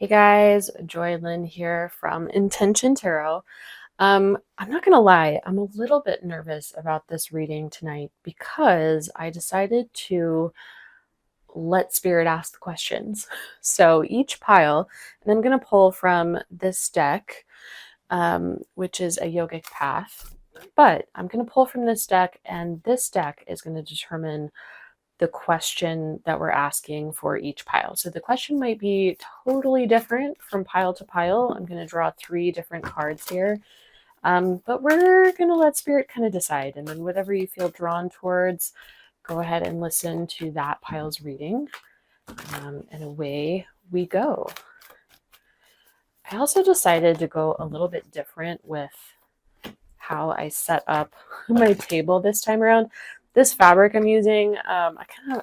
Hey guys, Joy Lynn here from Intention Tarot. I'm not gonna lie, I'm a little bit nervous about this reading tonight because I decided to let Spirit ask the questions. So each pile, and I'm gonna pull from this deck, which is a yogic path, but I'm gonna pull from this deck, and this deck is gonna determine the question that we're asking for each pile. So the question might be totally different from pile to pile. I'm going to draw 3 different cards here, but we're going to let Spirit kind of decide. And then whatever you feel drawn towards, go ahead and listen to that pile's reading, and away we go. I also decided to go a little bit different with how I set up my table this time around. This fabric I'm using, I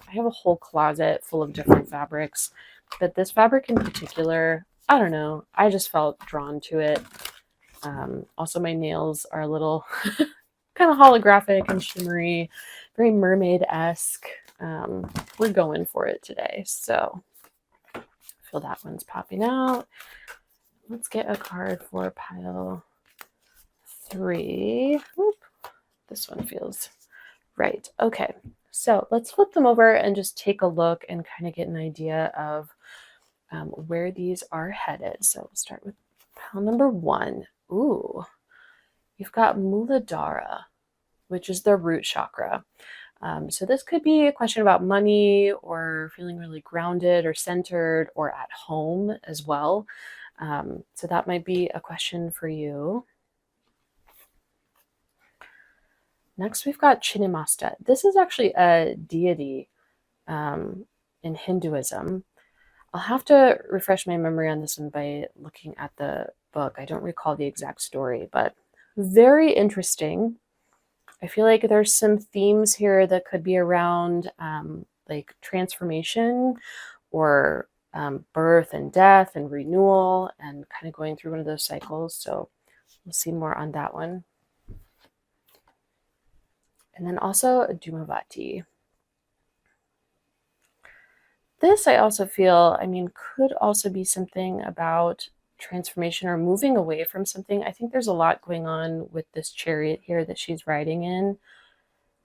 have a whole closet full of different fabrics, but this fabric in particular, I don't know, I just felt drawn to it. Also, my nails are a little kind of holographic and shimmery, very mermaid-esque. We're going for it today, so I feel that one's popping out. Let's get a card for pile 3. Oop, this one feels right. Okay, so let's flip them over and just take a look and kind of get an idea of where these are headed. So we'll start with pile number 1. Ooh, you've got Muladhara, which is the root chakra. So this could be a question about money or feeling really grounded or centered or at home as well. So that might be a question for you. Next, we've got Chinnamasta. This is actually a deity in Hinduism. I'll have to refresh my memory on this one by looking at the book. I don't recall the exact story, but very interesting. I feel like there's some themes here that could be around like transformation or birth and death and renewal and kind of going through one of those cycles. So we'll see more on that one. And then also Dhumavati. This I also feel, could also be something about transformation or moving away from something. I think there's a lot going on with this chariot here that she's riding in.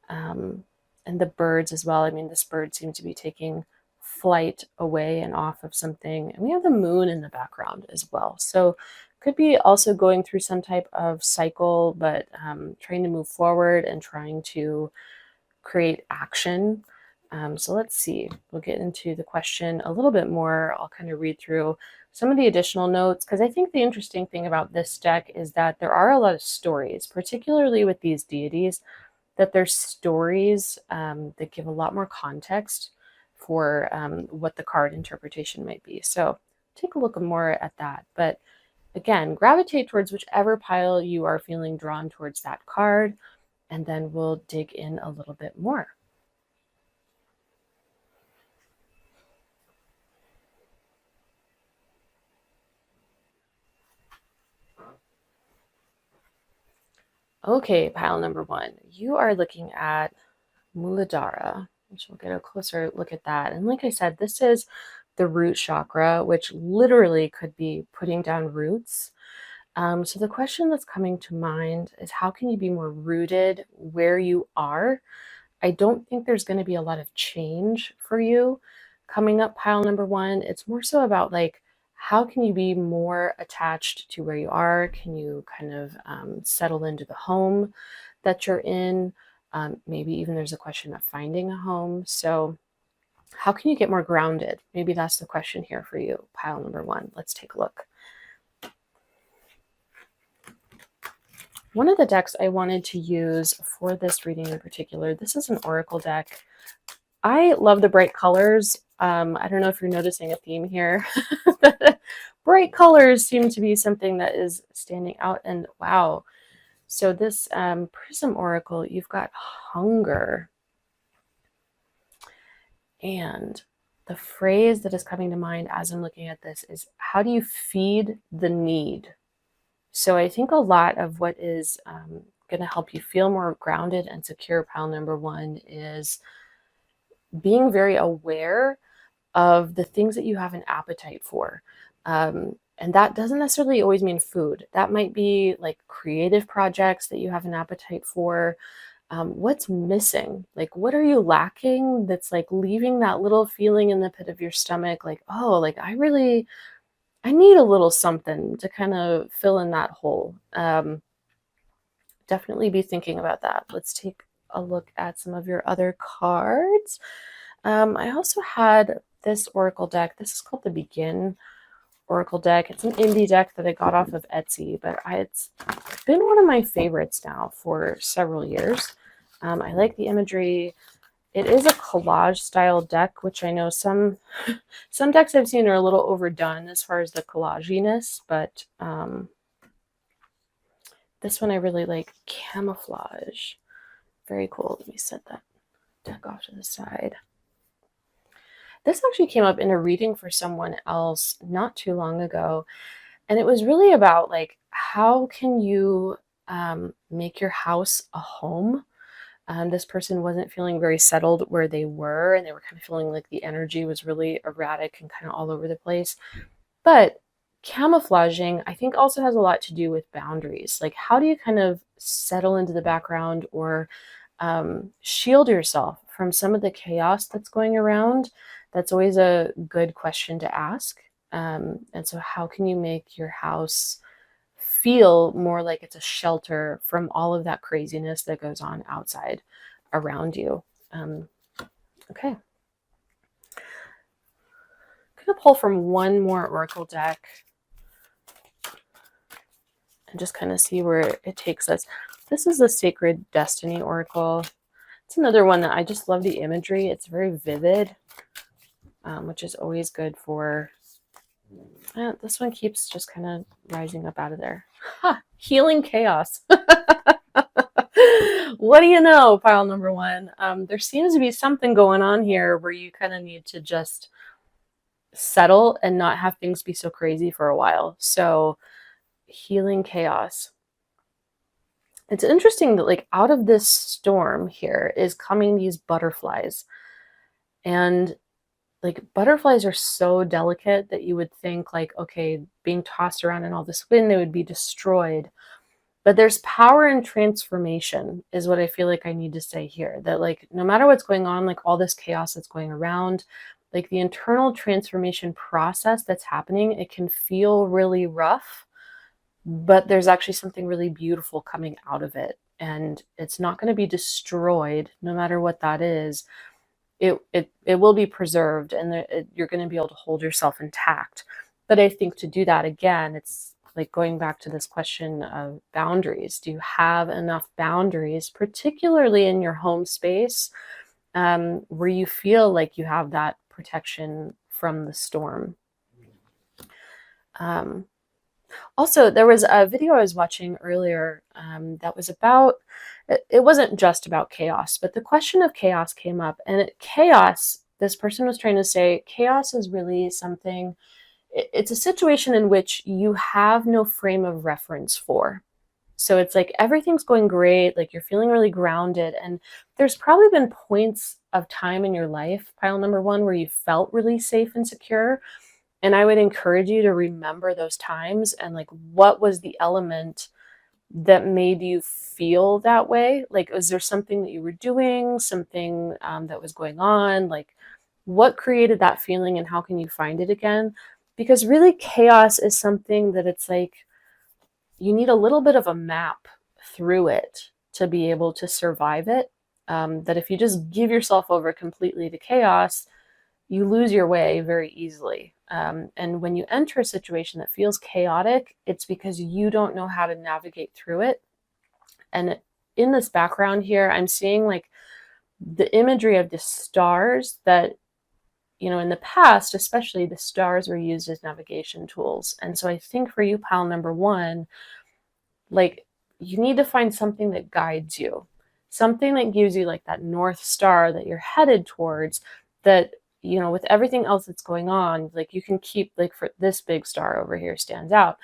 And the birds as well. This bird seems to be taking flight away and off of something. And we have the moon in the background as well. So could be also going through some type of cycle, but trying to move forward and trying to create action. So let's see. We'll get into the question a little bit more. I'll kind of read through some of the additional notes because I think the interesting thing about this deck is that there are a lot of stories, particularly with these deities, that there's stories that give a lot more context for what the card interpretation might be. So take a look more at that. But again, gravitate towards whichever pile you are feeling drawn towards that card, and then we'll dig in a little bit more. Okay, pile number 1. You are looking at Muladhara, which we'll get a closer look at that. And like I said, this is the root chakra, which literally could be putting down roots. So the question that's coming to mind is how can you be more rooted where you are? I don't think there's going to be a lot of change for you coming up pile number 1. It's more so about like, how can you be more attached to where you are? Can you kind of settle into the home that you're in? Maybe even there's a question of finding a home. So how can you get more grounded? Maybe that's the question here for you, pile number 1. Let's take a look. One of the decks I wanted to use for this reading in particular, this is an oracle deck. I love the bright colors. I don't know if you're noticing a theme here. Bright colors seem to be something that is standing out. And wow. So this Prism Oracle, you've got hunger. And the phrase that is coming to mind as I'm looking at this is, how do you feed the need? So I think a lot of what is going to help you feel more grounded and secure, pile number 1, is being very aware of the things that you have an appetite for. And that doesn't necessarily always mean food. That might be like creative projects that you have an appetite for. What's missing? Like, what are you lacking that's like leaving that little feeling in the pit of your stomach? Like, oh, like I need a little something to kind of fill in that hole. Definitely be thinking about that. Let's take a look at some of your other cards. I also had this oracle deck. This is called the Begin Oracle deck. It's an indie deck that I got off of Etsy, but it's been one of my favorites now for several years. I like the imagery. It is a collage style deck, which I know some decks I've seen are a little overdone as far as the collaginess, but this one I really like. Camouflage. Very cool. Let me set that deck off to the side. This actually came up in a reading for someone else not too long ago. And it was really about like, how can you make your house a home? This person wasn't feeling very settled where they were, and they were kind of feeling like the energy was really erratic and kind of all over the place. But camouflaging, I think, also has a lot to do with boundaries. Like, how do you kind of settle into the background or shield yourself from some of the chaos that's going around? That's always a good question to ask. And so how can you make your house feel more like it's a shelter from all of that craziness that goes on outside around you? Okay. I'm going to pull from one more oracle deck and just kind of see where it takes us. This is the Sacred Destiny Oracle. It's another one that I just love the imagery. It's very vivid, which is always good for... this one keeps just kind of rising up out of there. Healing chaos. What do you know, pile number one? There seems to be something going on here where you kind of need to just settle and not have things be so crazy for a while. So healing chaos. It's interesting that like out of this storm here is coming these butterflies. And like butterflies are so delicate that you would think like, okay, being tossed around in all this wind, they would be destroyed. But there's power in transformation is what I feel like I need to say here. That like, no matter what's going on, like all this chaos that's going around, like the internal transformation process that's happening, it can feel really rough, but there's actually something really beautiful coming out of it. And it's not going to be destroyed, no matter what that is. It will be preserved, and you're going to be able to hold yourself intact. But I think to do that, again, it's like going back to this question of boundaries. Do you have enough boundaries, particularly in your home space, where you feel like you have that protection from the storm? Also, there was a video I was watching earlier that was about, it wasn't just about chaos, but the question of chaos came up. And chaos, this person was trying to say, chaos is really something, it's a situation in which you have no frame of reference for. So it's like everything's going great, like you're feeling really grounded. And there's probably been points of time in your life, pile number one, where you felt really safe and secure. And I would encourage you to remember those times and like, what was the element that made you feel that way? Like, is there something that you were doing, something that was going on? Like, what created that feeling and how can you find it again? Because really chaos is something that it's like, you need a little bit of a map through it to be able to survive it. That if you just give yourself over completely to chaos, you lose your way very easily. And when you enter a situation that feels chaotic, it's because you don't know how to navigate through it. And in this background here, I'm seeing like the imagery of the stars that, you know, in the past, especially the stars were used as navigation tools. And so I think for you, pile number one, like you need to find something that guides you, something that gives you like that North Star that you're headed towards, that, you know, with everything else that's going on, like you can keep, like for this big star over here stands out,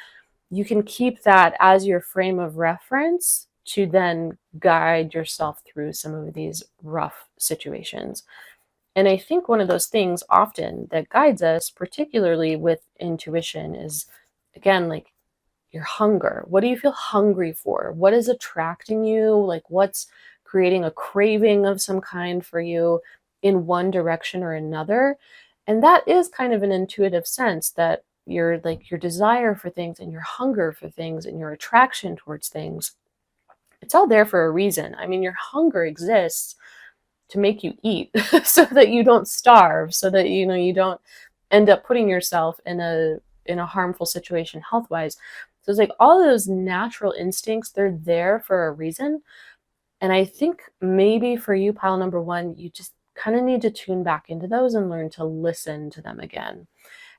you can keep that as your frame of reference to then guide yourself through some of these rough situations. And I think one of those things often that guides us, particularly with intuition, is again, like your hunger. What do you feel hungry for? What is attracting you? Like what's creating a craving of some kind for you in one direction or another? And that is kind of an intuitive sense that your desire for things and your hunger for things and your attraction towards things, it's all there for a reason. I mean, your hunger exists to make you eat so that you don't starve, so that you don't end up putting yourself in a harmful situation health wise. So it's like all those natural instincts, they're there for a reason. And I think maybe for you, pile number one, you just kind of need to tune back into those and learn to listen to them again.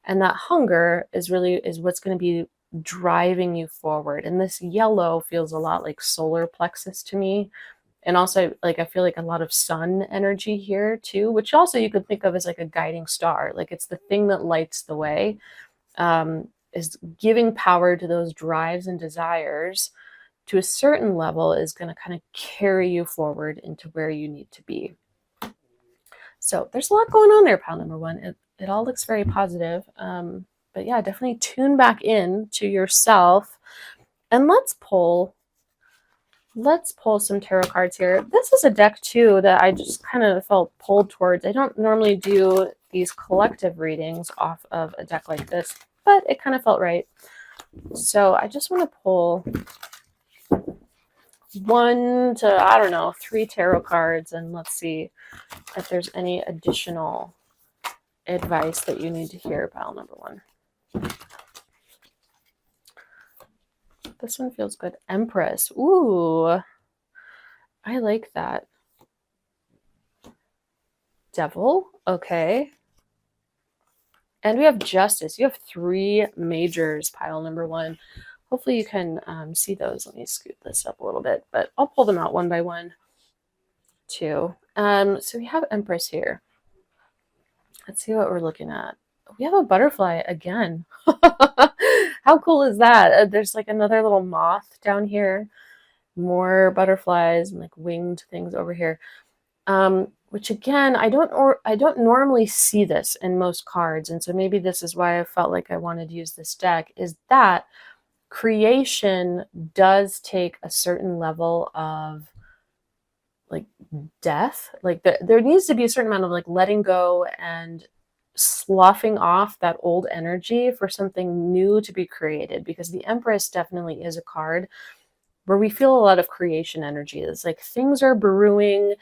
And that hunger is what's going to be driving you forward. And this yellow feels a lot like solar plexus to me. And also, like, I feel like a lot of sun energy here too, which also you could think of as like a guiding star. Like it's the thing that lights the way, is giving power to those drives and desires to a certain level, is going to kind of carry you forward into where you need to be. So there's a lot going on there, pile number one. It all looks very positive. But yeah, definitely tune back in to yourself, and let's pull some tarot cards here. This is a deck too that I just kind of felt pulled towards. I don't normally do these collective readings off of a deck like this, but it kind of felt right. So I just want to pull 1 to, I don't know, 3 tarot cards, and let's see if there's any additional advice that you need to hear, pile number one. This one feels good. Empress. Ooh, I like that. Devil. Okay. And we have Justice. You have 3 majors, pile number one. Hopefully you can see those. Let me scoot this up a little bit, but I'll pull them out one by one too. So we have Empress here. Let's see what we're looking at. We have a butterfly again. How cool is that? There's like another little moth down here. More butterflies and like winged things over here. Which again, I don't normally see this in most cards, and so maybe this is why I felt like I wanted to use this deck, is that creation does take a certain level of like death. Like there needs to be a certain amount of like letting go and sloughing off that old energy for something new to be created, because the Empress definitely is a card where we feel a lot of creation energy. It's like things are brewing.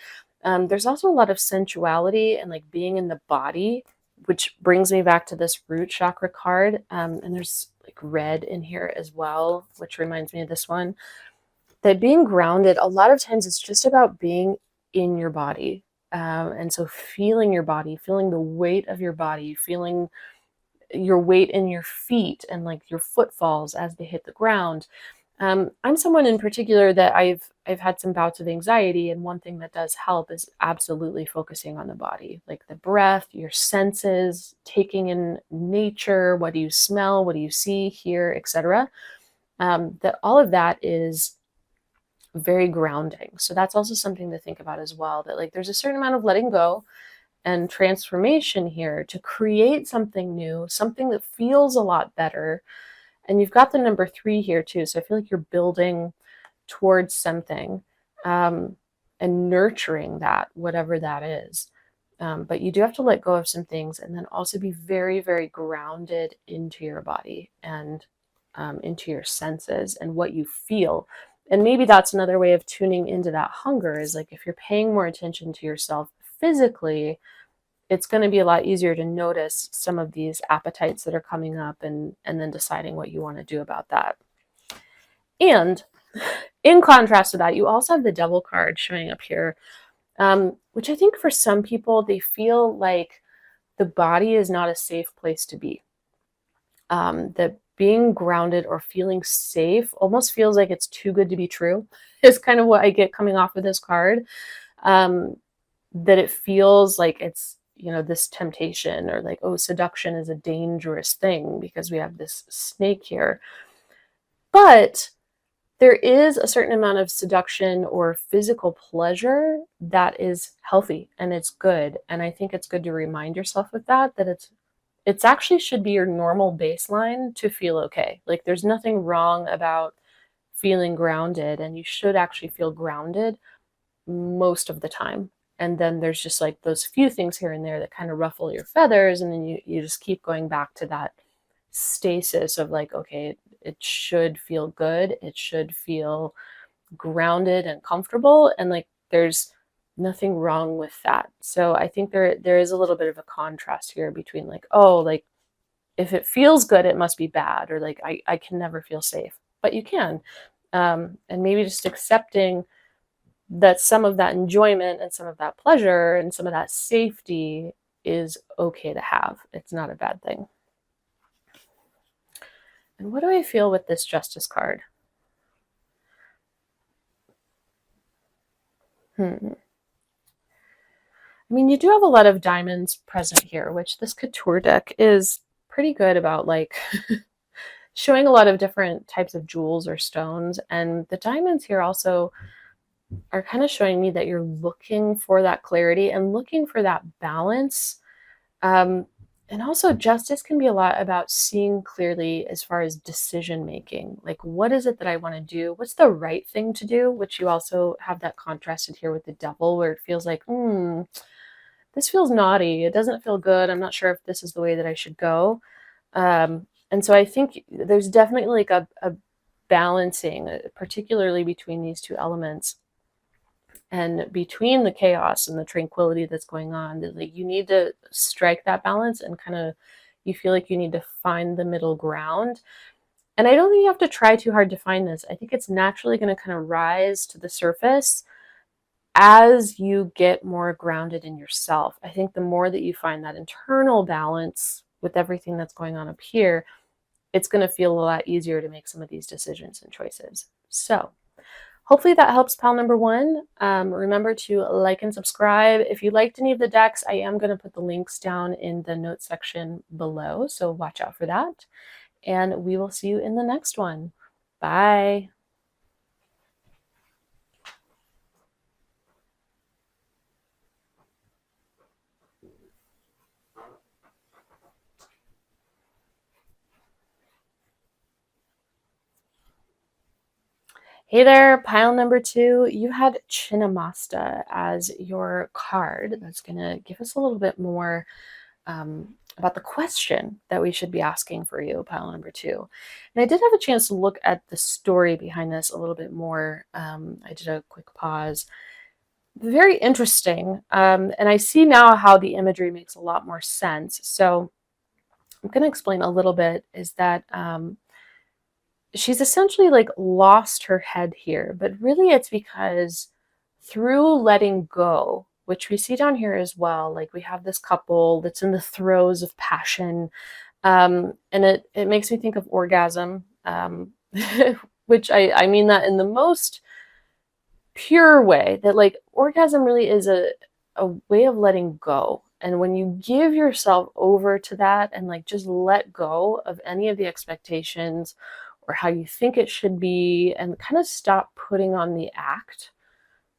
There's also a lot of sensuality and like being in the body, which brings me back to this root chakra card. And there's like red in here as well, which reminds me of this one. That being grounded, a lot of times it's just about being in your body. And so feeling your body, feeling the weight of your body, feeling your weight in your feet and like your footfalls as they hit the ground. I'm someone in particular that I've had some bouts of anxiety, and one thing that does help is absolutely focusing on the body, like the breath, your senses, taking in nature. What do you smell? What do you see, hear, etc. That all of that is very grounding. So that's also something to think about as well, that like there's a certain amount of letting go and transformation here to create something new, something that feels a lot better. And you've got the number 3 here too. So I feel like you're building towards something, and nurturing that, whatever that is. But you do have to let go of some things, and then also be very, very grounded into your body and into your senses and what you feel. And maybe that's another way of tuning into that hunger, is like if you're paying more attention to yourself physically, it's going to be a lot easier to notice some of these appetites that are coming up, and then deciding what you want to do about that. And in contrast to that, you also have the Devil card showing up here, which I think for some people, they feel like the body is not a safe place to be. That being grounded or feeling safe almost feels like it's too good to be true, is kind of what I get coming off of this card. That it feels like it's, this temptation, or like, oh, seduction is a dangerous thing because we have this snake here. But there is a certain amount of seduction or physical pleasure that is healthy and it's good. And I think it's good to remind yourself with that, that it's actually should be your normal baseline to feel okay. Like there's nothing wrong about feeling grounded, and you should actually feel grounded most of the time. And then there's just like those few things here and there that kind of ruffle your feathers, and then you just keep going back to that stasis of like, okay, it should feel good, it should feel grounded and comfortable, and like there's nothing wrong with that. So I think there is a little bit of a contrast here between like, oh, like if it feels good it must be bad, or like I can never feel safe, but you can. And maybe just accepting that some of that enjoyment and some of that pleasure and some of that safety is okay to have. It's not a bad thing. And what do I feel with this Justice card? I mean, you do have a lot of diamonds present here, which this couture deck is pretty good about, like showing a lot of different types of jewels or stones. And the diamonds here also are kind of showing me that you're looking for that clarity and looking for that balance. And also justice can be a lot about seeing clearly as far as decision making. Like, what is it that I want to do? What's the right thing to do? Which you also have that contrasted here with the devil, where it feels like, this feels naughty. It doesn't feel good. I'm not sure if this is the way that I should go. And so I think there's definitely like a balancing, particularly between these two elements and between the chaos and the tranquility that's going on. That like you need to strike that balance, and kind of you feel like you need to find the middle ground. And I don't think you have to try too hard to find this. I think it's naturally going to kind of rise to the surface as you get more grounded in yourself. I think the more that you find that internal balance with everything that's going on up here, it's going to feel a lot easier to make some of these decisions and choices. So hopefully that helps, pal number one. Remember to like and subscribe. If you liked any of the decks, I am going to put the links down in the notes section below, so watch out for that. And we will see you in the next one. Bye. Hey there, pile number two. You had Chinnamasta as your card. That's going to give us a little bit more about the question that we should be asking for you, pile number two. And I did have a chance to look at the story behind this a little bit more. I did a quick pause. Very interesting. And I see now how the imagery makes a lot more sense. So I'm going to explain a little bit, is that she's essentially like lost her head here, but really it's because through letting go, which we see down here as well, like we have this couple that's in the throes of passion, and it makes me think of orgasm, which I mean that in the most pure way, that like orgasm really is a way of letting go. And when you give yourself over to that and like just let go of any of the expectations or how you think it should be, and kind of stop putting on the act,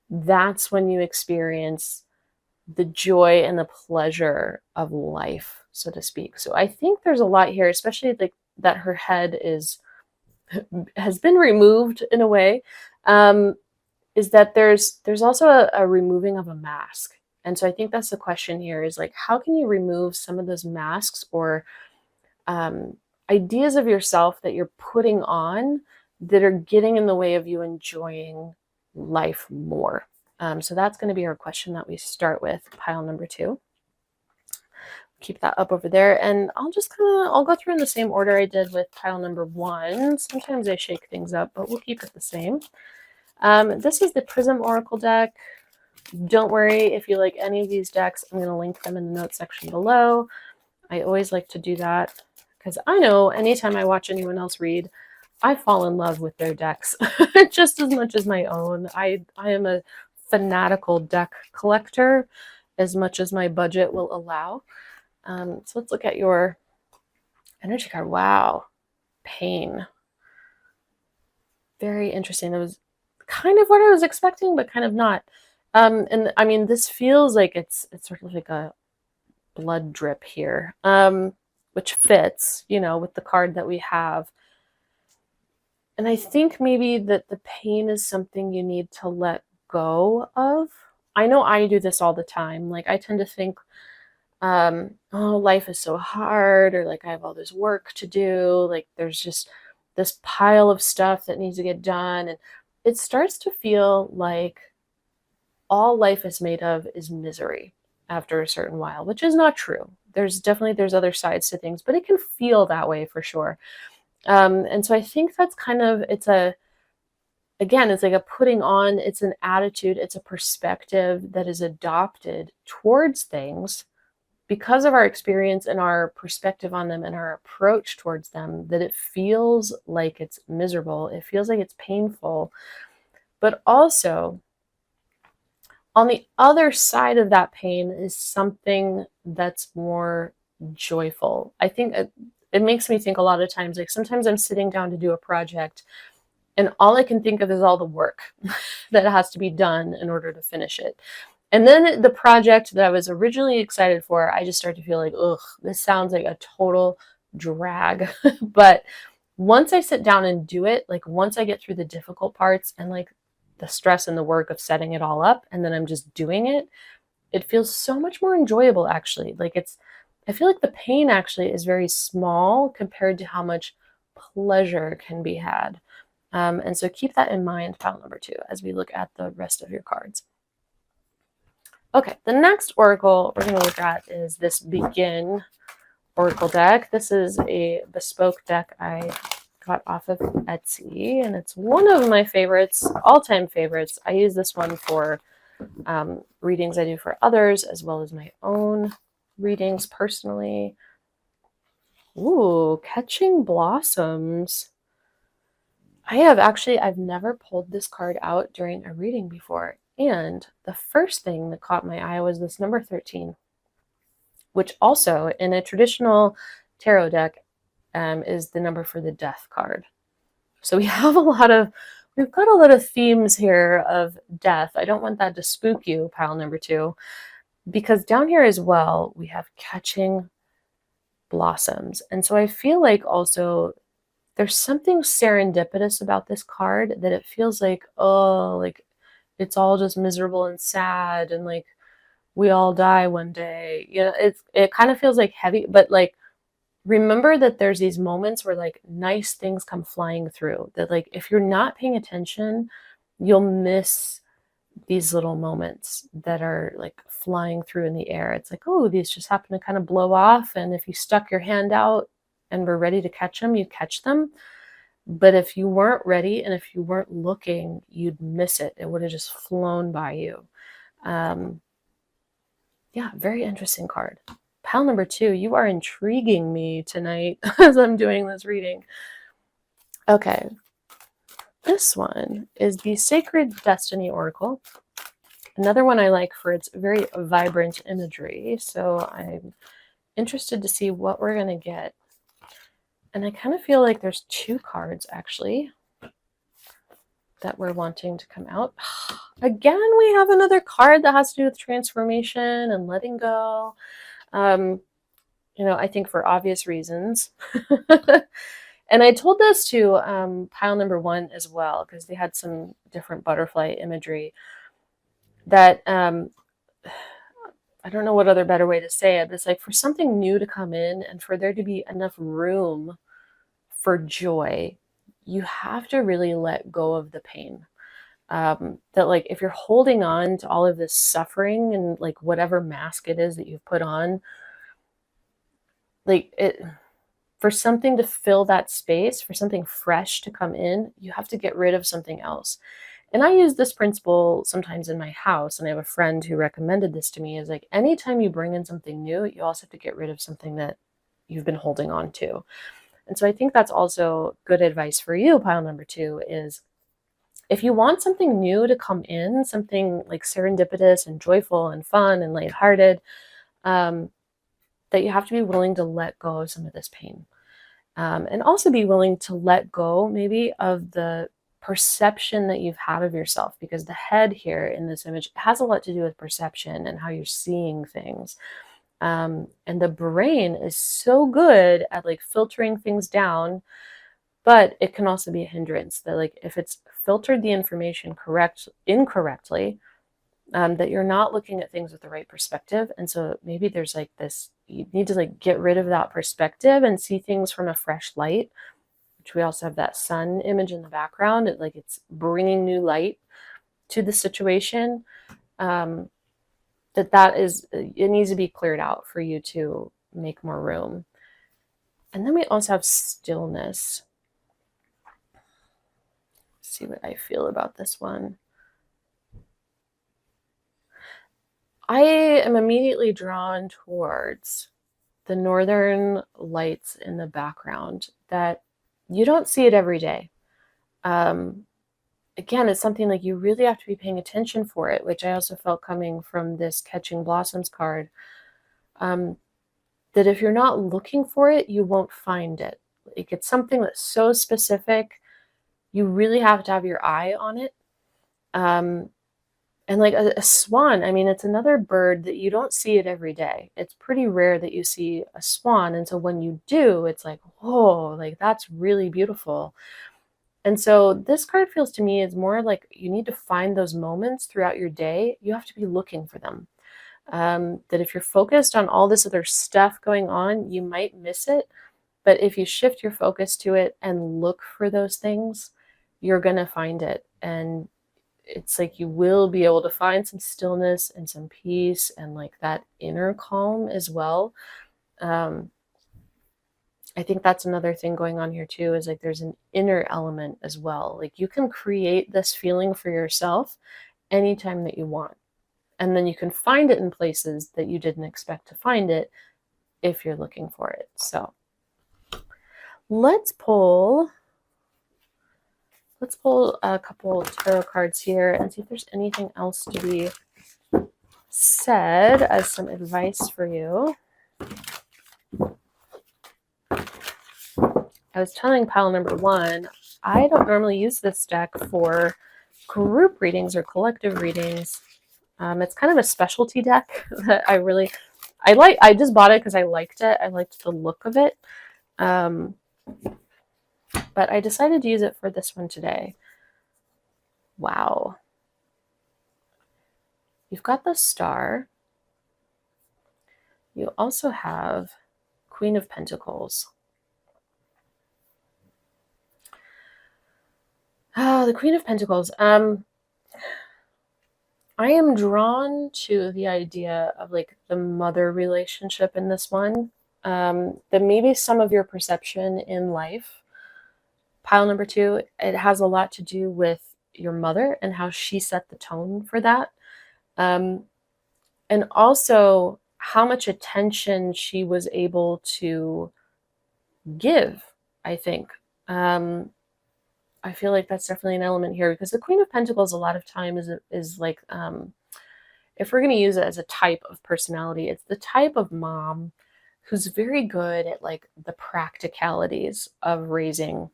that's when you experience the joy and the pleasure of life, so to speak. So I think there's a lot here, especially like that her head has been removed in a way, is that there's also a removing of a mask. And so I think that's the question here, is like, how can you remove some of those masks or ideas of yourself that you're putting on that are getting in the way of you enjoying life more? So that's going to be our question that we start with, pile number two. Keep that up over there, and I'll go through in the same order I did with pile number one. Sometimes I shake things up, but we'll keep it the same. This is the Prism Oracle deck. Don't worry if you like any of these decks. I'm going to link them in the notes section below. I always like to do that because I know anytime I watch anyone else read, I fall in love with their decks just as much as my own. I am a fanatical deck collector as much as my budget will allow. So let's look at your energy card. Wow. Pain. Very interesting. It was kind of what I was expecting, but kind of not. And I mean, this feels like it's sort of like a blood drip here, which fits, you know, with the card that we have. And I think maybe that the pain is something you need to let go of. I know I do this all the time. Like, I tend to think, oh, life is so hard, or like I have all this work to do. Like, there's just this pile of stuff that needs to get done. And it starts to feel like all life is made of is misery after a certain while, which is not true. There's other sides to things, but it can feel that way for sure. And so I think that's kind of, it's like a putting on, it's an attitude, it's a perspective that is adopted towards things because of our experience and our perspective on them and our approach towards them, that it feels like it's miserable. It feels like it's painful. But also, on the other side of that pain is something that's more joyful. I think it makes me think a lot of times, like sometimes I'm sitting down to do a project and all I can think of is all the work that has to be done in order to finish it. And then the project that I was originally excited for, I just start to feel like, ugh, this sounds like a total drag. But once I sit down and do it, like once I get through the difficult parts and like the stress and the work of setting it all up, and then I'm just doing it, it feels so much more enjoyable actually. I feel like the pain actually is very small compared to how much pleasure can be had. And so keep that in mind, pile number 2, as we look at the rest of your cards. Okay, the next oracle we're going to look at is this Begin Oracle deck. This is a bespoke deck I got off of Etsy, and it's one of my favorites, all-time favorites. I use this one for readings I do for others, as well as my own readings personally. Ooh, Catching Blossoms. I've never pulled this card out during a reading before. And the first thing that caught my eye was this number 13, which also in a traditional tarot deck is the number for the Death card. So we've got a lot of themes here of death. I don't want that to spook you, pile number 2, because down here as well, we have Catching Blossoms. And so I feel like also there's something serendipitous about this card, that it feels like, oh, like it's all just miserable and sad, and like we all die one day. You know, it kind of feels like heavy, but like remember that there's these moments where like nice things come flying through, that like if you're not paying attention, you'll miss these little moments that are like flying through in the air. It's like, oh, these just happen to kind of blow off, and if you stuck your hand out and were ready to catch them, you'd catch them. But if you weren't ready and if you weren't looking, you'd miss it. It would have just flown by you. Yeah, very interesting card. Pile number 2, you are intriguing me tonight as I'm doing this reading. Okay, this one is the Sacred Destiny Oracle. Another one I like for its very vibrant imagery. So I'm interested to see what we're going to get. And I kind of feel like there's 2 cards actually that we're wanting to come out. Again, we have another card that has to do with transformation and letting go. You know, I think for obvious reasons. And I told this to pile number 1 as well, because they had some different butterfly imagery that I don't know what other better way to say it, but it's like for something new to come in and for there to be enough room for joy, you have to really let go of the pain. That like if you're holding on to all of this suffering and like whatever mask it is that you've put on, like it, for something to fill that space, for something fresh to come in, you have to get rid of something else. And I use this principle sometimes in my house, and I have a friend who recommended this to me, is like anytime you bring in something new, you also have to get rid of something that you've been holding on to. And so I think that's also good advice for you, pile number 2, is if you want something new to come in, something like serendipitous and joyful and fun and lighthearted, that you have to be willing to let go of some of this pain. And also be willing to let go maybe of the perception that you've had of yourself, because the head here in this image has a lot to do with perception and how you're seeing things. And the brain is so good at like filtering things down, but it can also be a hindrance that like if it's filtered the information incorrectly, that you're not looking at things with the right perspective. And so maybe there's like this, you need to like get rid of that perspective and see things from a fresh light, which we also have that sun image in the background. It's bringing new light to the situation. It needs to be cleared out for you to make more room. And then we also have stillness. Let's see what I feel about this one. I am immediately drawn towards the northern lights in the background, that you don't see it every day. Again, it's something like you really have to be paying attention for it, which I also felt coming from this Catching Blossoms card. That if you're not looking for it, you won't find it. Like, it's something that's so specific, you really have to have your eye on it. And like a swan, I mean, it's another bird that you don't see it every day. It's pretty rare that you see a swan. And so when you do, it's like, whoa, like that's really beautiful. And so this card feels to me is more like you need to find those moments throughout your day. You have to be looking for them. That if you're focused on all this other stuff going on, you might miss it. But if you shift your focus to it and look for those things, you're going to find it. And it's like you will be able to find some stillness and some peace and like that inner calm as well. I think that's another thing going on here too, is like there's an inner element as well. Like you can create this feeling for yourself anytime that you want. And then you can find it in places that you didn't expect to find it if you're looking for it. So let's pull a couple tarot cards here and see if there's anything else to be said as some advice for you. I was telling pile number one, I don't normally use this deck for group readings or collective readings. It's kind of a specialty deck that I like. I just bought it because I liked it. I liked the look of it. But I decided to use it for this one today. Wow. You've got the Star. You also have Queen of Pentacles. Oh, the Queen of Pentacles. I am drawn to the idea of like the mother relationship in this one. That maybe some of your perception in life. Pile number two, it has a lot to do with your mother and how she set the tone for that. And also how much attention she was able to give, I think. I feel like that's definitely an element here, because the Queen of Pentacles a lot of times is like, if we're going to use it as a type of personality, it's the type of mom who's very good at like the practicalities of raising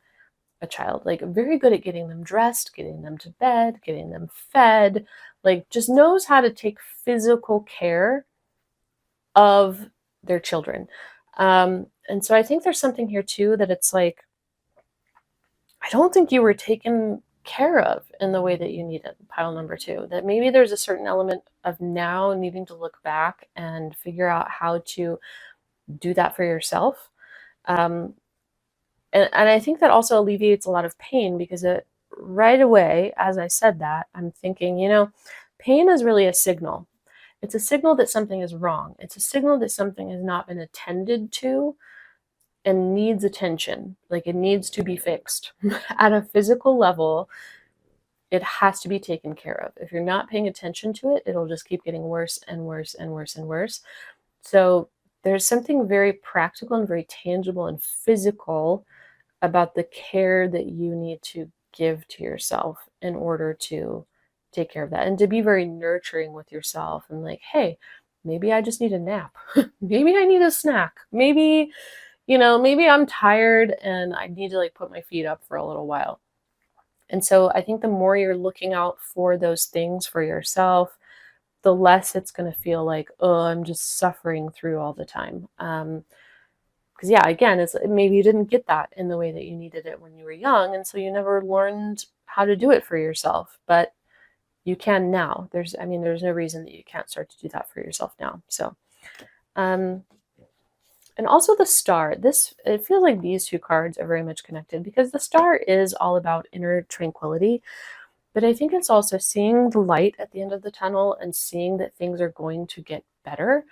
a child, like very good at getting them dressed, getting them to bed, getting them fed, like just knows how to take physical care of their children. And so I think there's something here too, that it's like, I don't think you were taken care of in the way that you needed, pile number two, that maybe there's a certain element of now needing to look back and figure out how to do that for yourself. And I think that also alleviates a lot of pain, because right away, as I said that, I'm thinking, pain is really a signal. It's a signal that something is wrong. It's a signal that something has not been attended to and needs attention. Like it needs to be fixed. At a physical level, it has to be taken care of. If you're not paying attention to it, it'll just keep getting worse and worse and worse and worse. So there's something very practical and very tangible and physical about the care that you need to give to yourself in order to take care of that, and to be very nurturing with yourself and like, hey, maybe I just need a nap. Maybe I need a snack. Maybe, maybe I'm tired and I need to like put my feet up for a little while. And so I think the more you're looking out for those things for yourself, the less it's going to feel like, oh, I'm just suffering through all the time. Because yeah, again, it's maybe you didn't get that in the way that you needed it when you were young, and so you never learned how to do it for yourself. But you can now. There's no reason that you can't start to do that for yourself now. So, and also the star. It feels like these two cards are very much connected because the star is all about inner tranquility, but I think it's also seeing the light at the end of the tunnel and seeing that things are going to get better,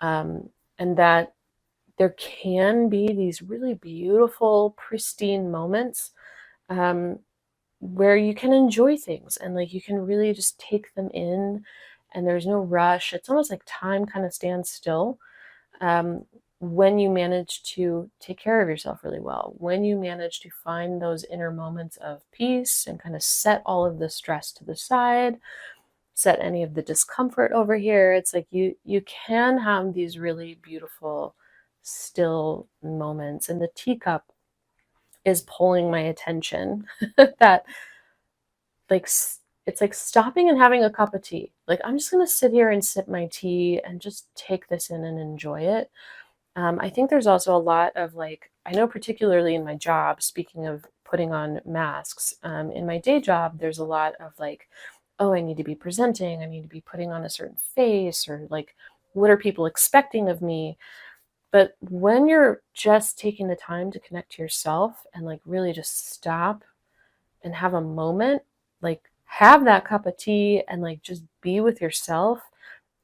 and that there can be these really beautiful, pristine moments where you can enjoy things and like you can really just take them in and there's no rush. It's almost like time kind of stands still um, when you manage to take care of yourself really well, when you manage to find those inner moments of peace and kind of set all of the stress to the side, set any of the discomfort over here. It's like you can have these really beautiful still moments, and the teacup is pulling my attention that like it's like stopping and having a cup of tea. Like I'm just going to sit here and sip my tea and just take this in and enjoy it. I think there's also a lot of like, I know particularly in my job, speaking of putting on masks, in my day job, there's a lot of like, oh, I need to be presenting, I need to be putting on a certain face, or like, what are people expecting of me? But when you're just taking the time to connect to yourself and like really just stop and have a moment, like have that cup of tea and like just be with yourself,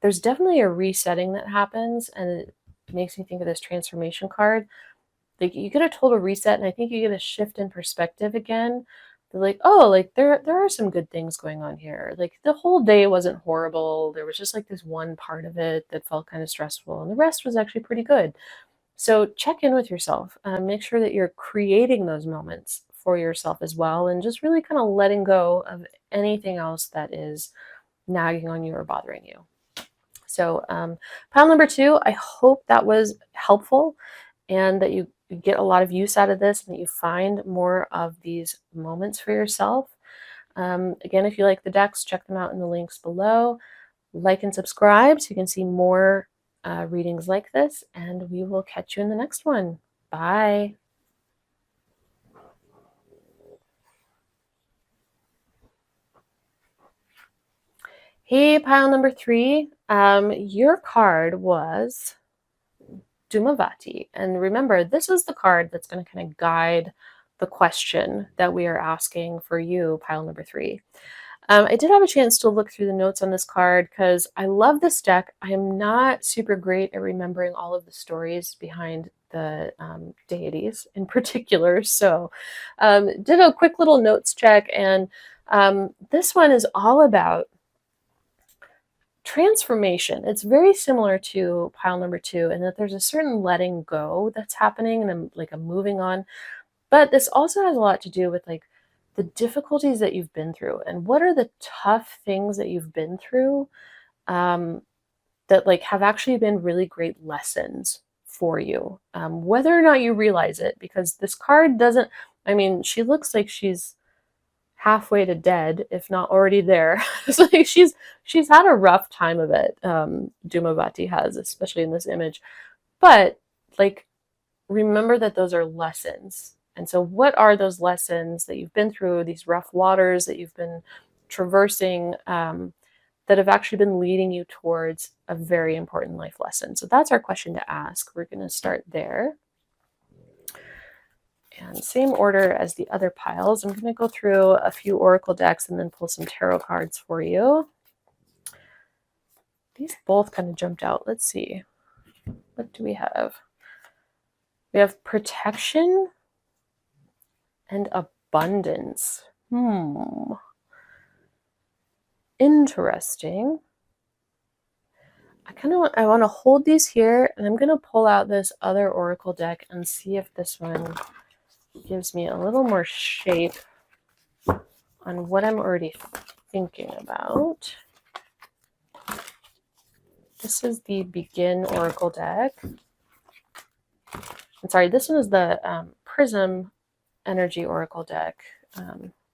there's definitely a resetting that happens. And it makes me think of this transformation card. Like you get a total reset, and I think you get a shift in perspective again. They're like, oh, like there are some good things going on here. Like the whole day wasn't horrible. There was just like this one part of it that felt kind of stressful, and the rest was actually pretty good. So check in with yourself. Make sure that you're creating those moments for yourself as well, and just really kind of letting go of anything else that is nagging on you or bothering you. So pile number 2, I hope that was helpful and that you get a lot of use out of this and that you find more of these moments for yourself. Again, if you like the decks, check them out in the links below. Like and subscribe so you can see more readings like this, and we will catch you in the next one. Bye. Hey, pile number 3. Your card was Dumavati. And remember, this is the card that's going to kind of guide the question that we are asking for you, pile number 3. I did have a chance to look through the notes on this card because I love this deck. I am not super great at remembering all of the stories behind the deities in particular. So did a quick little notes check, and this one is all about transformation. It's very similar to pile number 2 in that there's a certain letting go that's happening and like a moving on. But this also has a lot to do with like the difficulties that you've been through and what are the tough things that you've been through that like have actually been really great lessons for you, whether or not you realize it, because this card doesn't, I mean, she looks like she's halfway to dead, if not already there. So like she's had a rough time of it. Dumavati has, especially in this image. But like, remember that those are lessons. And so what are those lessons that you've been through, these rough waters that you've been traversing, that have actually been leading you towards a very important life lesson? So that's our question to ask. We're going to start there. And same order as the other piles. I'm going to go through a few oracle decks and then pull some tarot cards for you. These both kind of jumped out. Let's see. What do we have? We have protection and abundance. Interesting. I want to hold these here, and I'm going to pull out this other oracle deck and see if this one gives me a little more shape on what I'm already thinking about. This is the Begin Oracle deck. I'm sorry, this one is the Prism Energy Oracle deck.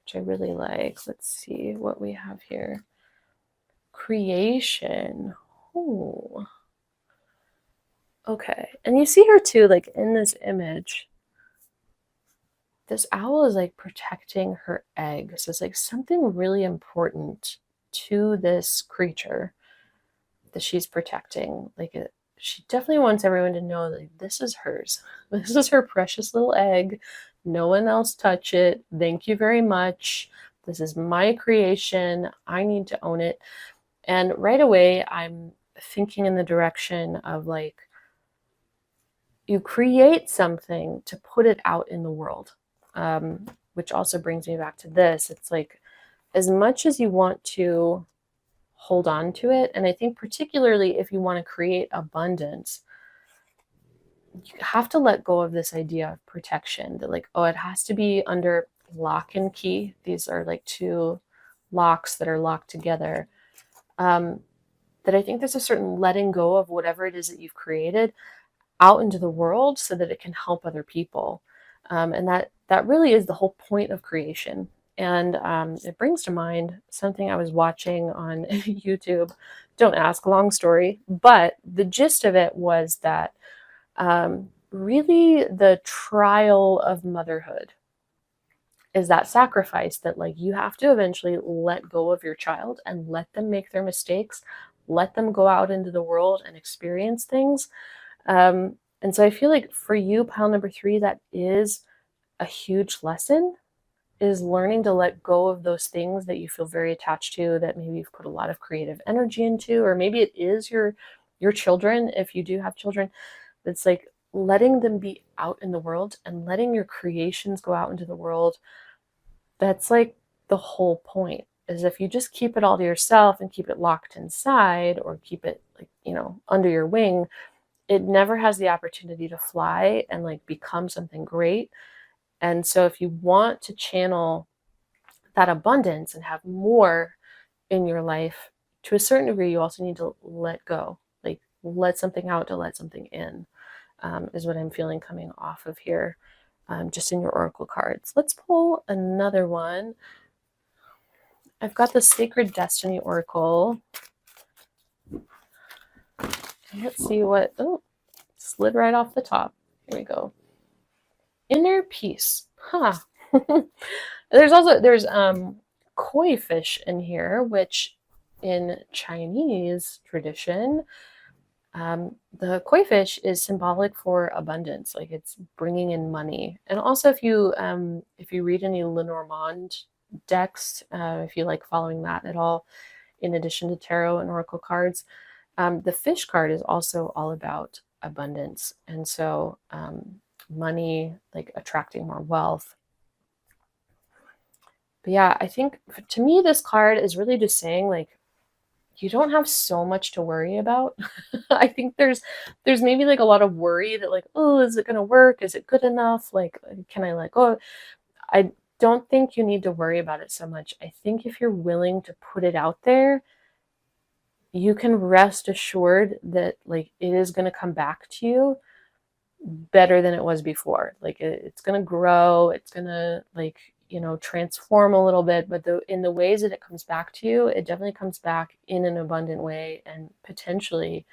which I really like. Let's see what we have here. Creation. Oh. Okay. And you see her too, like in this image. This owl is like protecting her egg. So it's like something really important to this creature that she's protecting. Like she definitely wants everyone to know that this is hers. This is her precious little egg. No one else touch it. Thank you very much. This is my creation. I need to own it. And right away, I'm thinking in the direction of like, you create something to put it out in the world, which also brings me back to this. It's like, as much as you want to hold on to it, and I think particularly if you want to create abundance, you have to let go of this idea of protection, that like, oh, it has to be under lock and key. These are like two locks that are locked together. That I think there's a certain letting go of whatever it is that you've created out into the world so that it can help other people. And that really is the whole point of creation. And it brings to mind something I was watching on YouTube. Don't ask, long story. But the gist of it was that really the trial of motherhood is that sacrifice that like you have to eventually let go of your child and let them make their mistakes, let them go out into the world and experience things. And so I feel like for you, pile number 3, that is a huge lesson, is learning to let go of those things that you feel very attached to, that maybe you've put a lot of creative energy into, or maybe it is your children, if you do have children. It's like letting them be out in the world and letting your creations go out into the world. That's like the whole point, is if you just keep it all to yourself and keep it locked inside, or keep it like, under your wing, it never has the opportunity to fly and like become something great. And so if you want to channel that abundance and have more in your life, to a certain degree, you also need to let go, like let something out to let something in, is what I'm feeling coming off of here, just in your oracle cards. Let's pull another one. I've got the Sacred Destiny Oracle. Let's see what, oh, slid right off the top. Here we go. Inner peace. Huh. There's koi fish in here, which in Chinese tradition, the koi fish is symbolic for abundance, like it's bringing in money. And also if you read any Lenormand decks, if you like following that at all, in addition to tarot and oracle cards, the fish card is also all about abundance. And so money, like attracting more wealth. But yeah, I think to me, this card is really just saying like, you don't have so much to worry about. I think there's maybe like a lot of worry that like, oh, is it going to work? Is it good enough? Like, can I let go? I don't think you need to worry about it so much. I think if you're willing to put it out there, you can rest assured that like it is going to come back to you better than it was before. Like it's going to grow. It's going to like, transform a little bit, but in the ways that it comes back to you, it definitely comes back in an abundant way and potentially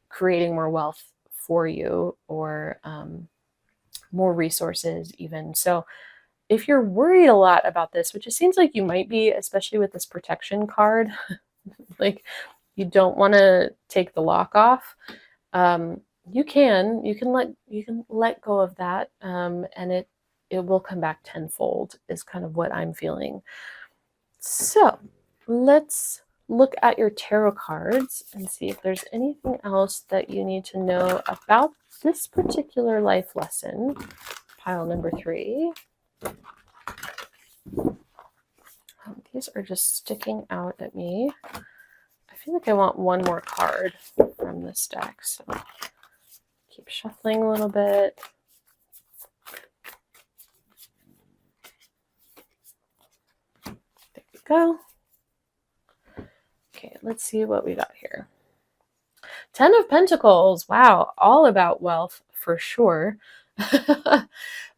creating more wealth for you, or more resources even. So if you're worried a lot about this, which it seems like you might be, especially with this protection card, like you don't want to take the lock off, you can let go of that, and it will come back tenfold, is kind of what I'm feeling. So let's look at your tarot cards and see if there's anything else that you need to know about this particular life lesson. Pile number 3. These are just sticking out at me. I feel like I want one more card from this deck, so keep shuffling a little bit. There we go. Okay, let's see what we got here. 10 of Pentacles. Wow, all about wealth for sure.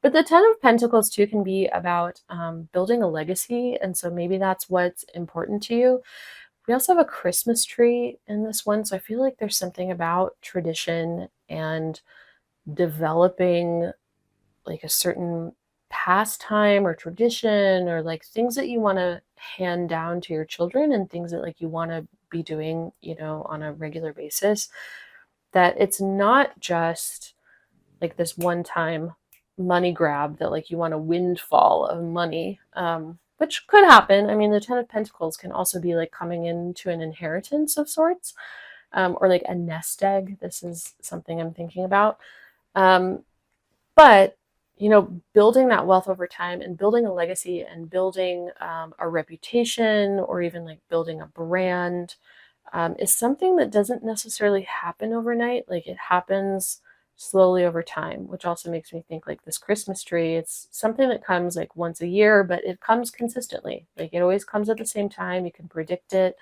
But But the Ten of Pentacles too can be about building a legacy. And so maybe that's what's important to you. We also have a Christmas tree in this one. So I feel like there's something about tradition and developing like a certain pastime or tradition, or like things that you want to hand down to your children and things that like you want to be doing, you know, on a regular basis. That it's not just like this one time money grab that like you want a windfall of money, which could happen. I mean, the Ten of Pentacles can also be like coming into an inheritance of sorts, or like a nest egg. This is something I'm thinking about. But, you know, building that wealth over time and building a legacy and building a reputation, or even like building a brand, is something that doesn't necessarily happen overnight. Like it happens slowly over time, which also makes me think like this Christmas tree, it's something that comes like once a year, but it comes consistently. Like it always comes at the same time. You can predict it,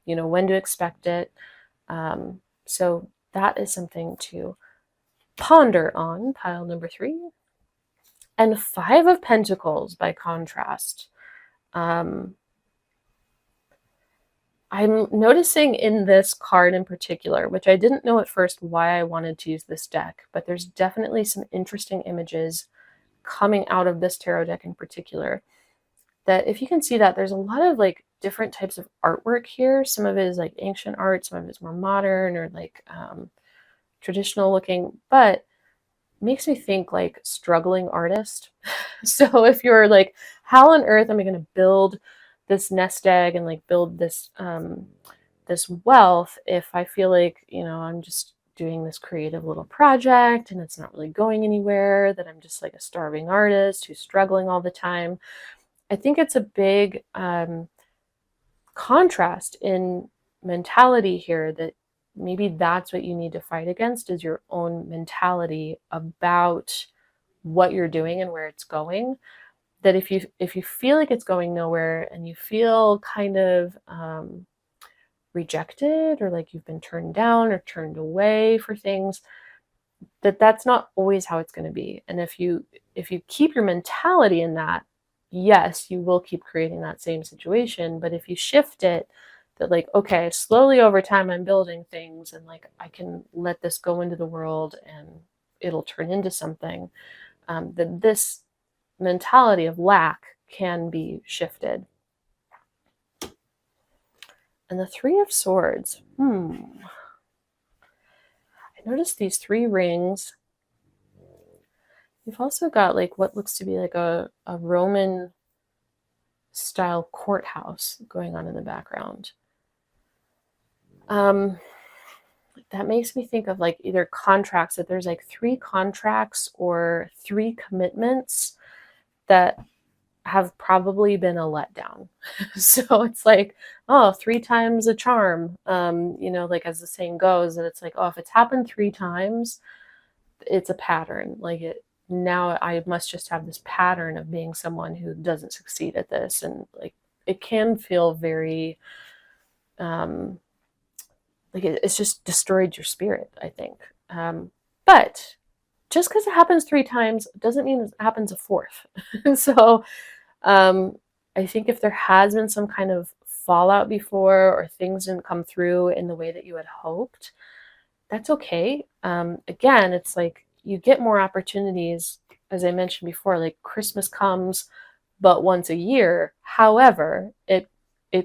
you know, when to expect it. So that is something to ponder on, pile number 3. And Five of Pentacles, by contrast. I'm noticing in this card in particular, which I didn't know at first why I wanted to use this deck, but there's definitely some interesting images coming out of this tarot deck in particular. That if you can see that, there's a lot of like different types of artwork here. Some of it is like ancient art, some of it is more modern or like traditional looking, but makes me think like struggling artist. So if you're like, how on earth am I going to build this nest egg and like build this this wealth if I feel like, you know, I'm just doing this creative little project and it's not really going anywhere, that I'm just like a starving artist who's struggling all the time. I think it's a big contrast in mentality here, that maybe that's what you need to fight against, is your own mentality about what you're doing and where it's going. That if you feel like it's going nowhere and you feel kind of rejected, or like you've been turned down or turned away for things, that's not always how it's going to be. And if you keep your mentality in that, yes, you will keep creating that same situation. But if you shift it, that like, okay, slowly over time I'm building things and like I can let this go into the world and it'll turn into something, then this mentality of lack can be shifted. And the Three of Swords. I noticed these 3 rings. You've also got like what looks to be like a Roman style courthouse going on in the background. That makes me think of like either contracts, that there's like 3 contracts or 3 commitments that have probably been a letdown. So it's like, oh, 3 times a charm. You know, like as the saying goes, that it's like, oh, if it's happened 3 times, it's a pattern. Like it, now I must just have this pattern of being someone who doesn't succeed at this. And like, it can feel very, like it's just destroyed your spirit, I think. But just because it happens 3 times doesn't mean it happens a 4th. So I think if there has been some kind of fallout before, or things didn't come through in the way that you had hoped, that's okay. Again, it's like you get more opportunities, as I mentioned before, like Christmas comes but once a year. However, it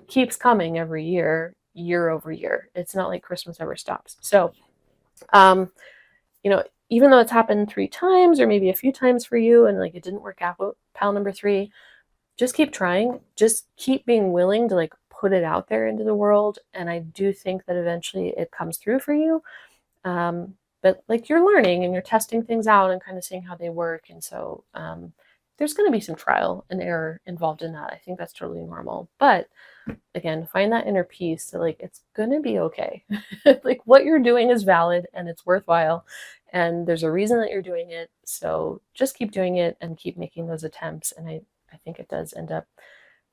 keeps coming every year, year over year. It's not like Christmas ever stops. So, you know, even though it's happened 3 times or maybe a few times for you and like it didn't work out, pile number 3, just keep trying. Just keep being willing to like put it out there into the world. And I do think that eventually it comes through for you. But like you're learning and you're testing things out and kind of seeing how they work. And so there's going to be some trial and error involved in that. I think that's totally normal. But again, find that inner peace that like it's going to be okay. Like what you're doing is valid and it's worthwhile. And there's a reason that you're doing it. So just keep doing it and keep making those attempts. And I think it does end up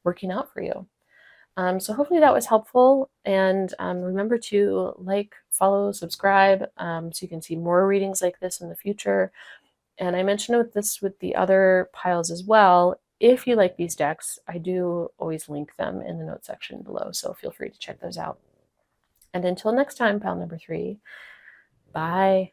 working out for you. So hopefully that was helpful. And remember to like, follow, subscribe, so you can see more readings like this in the future. And I mentioned with the other piles as well. If you like these decks, I do always link them in the notes section below, so feel free to check those out. And until next time, pile number 3, bye.